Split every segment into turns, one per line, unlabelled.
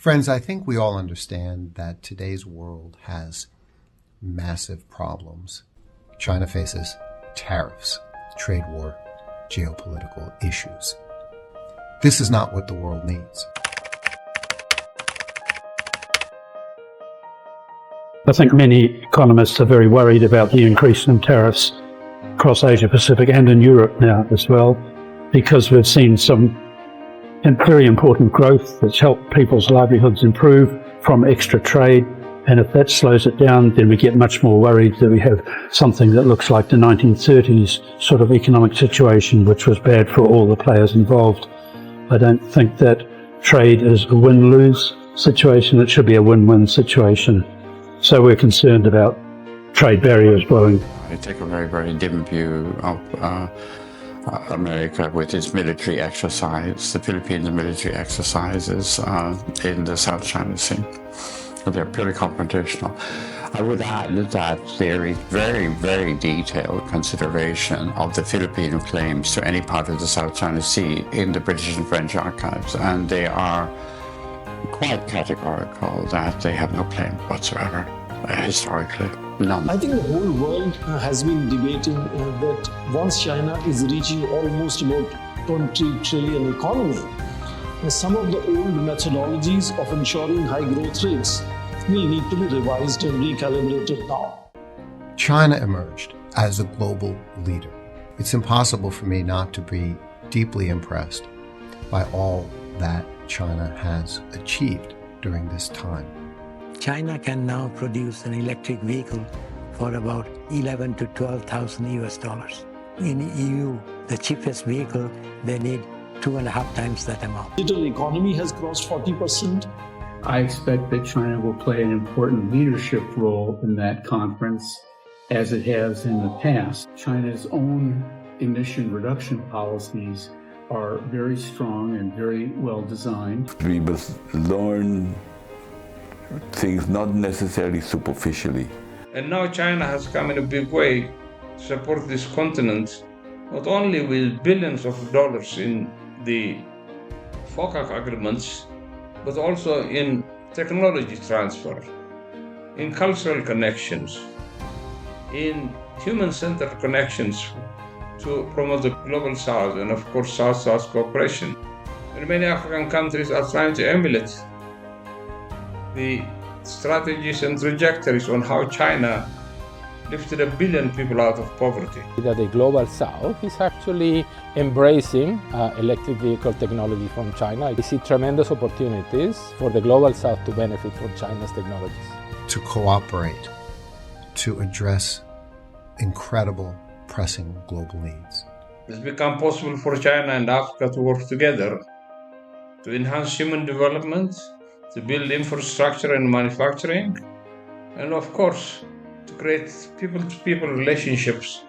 Friends, I think we all understand that today's world has massive problems. China faces tariffs, trade war, geopolitical issues. This is not what the world needs.
I think many economists are very worried about the increase in tariffs across Asia Pacific and in Europe now as well, because we've seen some very important growth that's helped people's livelihoods improve from extra trade. And if that slows it down, then we get much more worried that we have something that looks like the 1930s sort of economic situation, which was bad for all the players involved. I don't think that trade is a win-lose situation. It should be a win-win situation. So we're concerned about trade barriers blowing.
I take a very, very dim view of America with its military exercise, the Philippines military exercises in the South China Sea. They're purely confrontational. I would add that there is very, very detailed consideration of the Filipino claims to any part of the South China Sea in the British and French archives, and they are quite categorical that they have no claim whatsoever, historically. None.
I think the whole world has been debating that once China is reaching almost about 20 trillion economy, some of the old methodologies of ensuring high growth rates will need to be revised and recalibrated now.
China emerged as a global leader. It's impossible for me not to be deeply impressed by all that China has achieved during this time.
China can now produce an electric vehicle for about 11 to 12,000 US dollars. In EU, the cheapest vehicle, they need 2.5 times that amount.
Digital economy has crossed 40%.
I expect that China will play an important leadership role in that conference, as it has in the past. China's own emission reduction policies are very strong and very well designed.
We must learn things not necessarily superficially.
And now China has come in a big way to support this continent, not only with billions of dollars in the FOCAC agreements, but also in technology transfer, in cultural connections, in human-centered connections to promote the global South and, of course, South-South cooperation. And many African countries are trying to emulate the strategies and trajectories on how China lifted 1 billion people out of poverty.
That the global South is actually embracing electric vehicle technology from China. We see tremendous opportunities for the global South to benefit from China's technologies.
To cooperate, to address incredible, pressing global needs.
It's become possible for China and Africa to work together to enhance human development, to build infrastructure and manufacturing, and of course, to create people-to-people relationships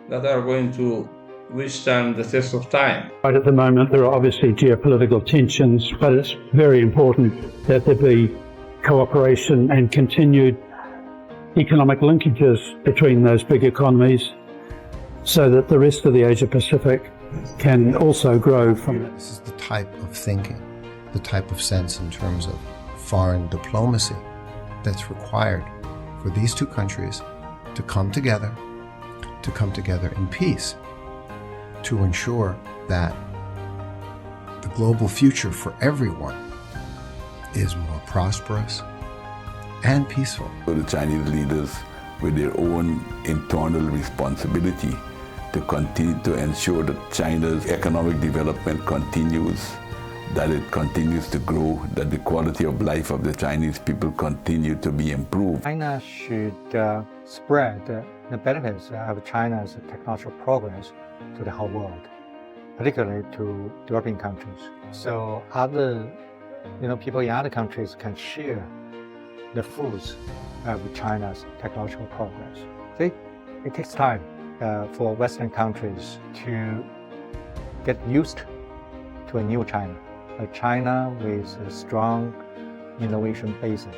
that are going to withstand the test of time.
Right at the moment, there are obviously geopolitical tensions, but it's very important that there be cooperation and continued economic linkages between those big economies so that the rest of the Asia Pacific can also grow from it.
This is the type of thinking, the type of sense in terms of foreign diplomacy that's required for these two countries to come together in peace, to ensure that the global future for everyone is more prosperous and peaceful.
So the Chinese leaders, with their own internal responsibility to continue to ensure that China's economic development continues, that it continues to grow, that the quality of life of the Chinese people continue to be improved.
China should spread the benefits of China's technological progress to the whole world, particularly to developing countries. So other, people in other countries can share the fruits of China's technological progress. See, it takes time for Western countries to get used to a new China. A China with a strong innovation basis.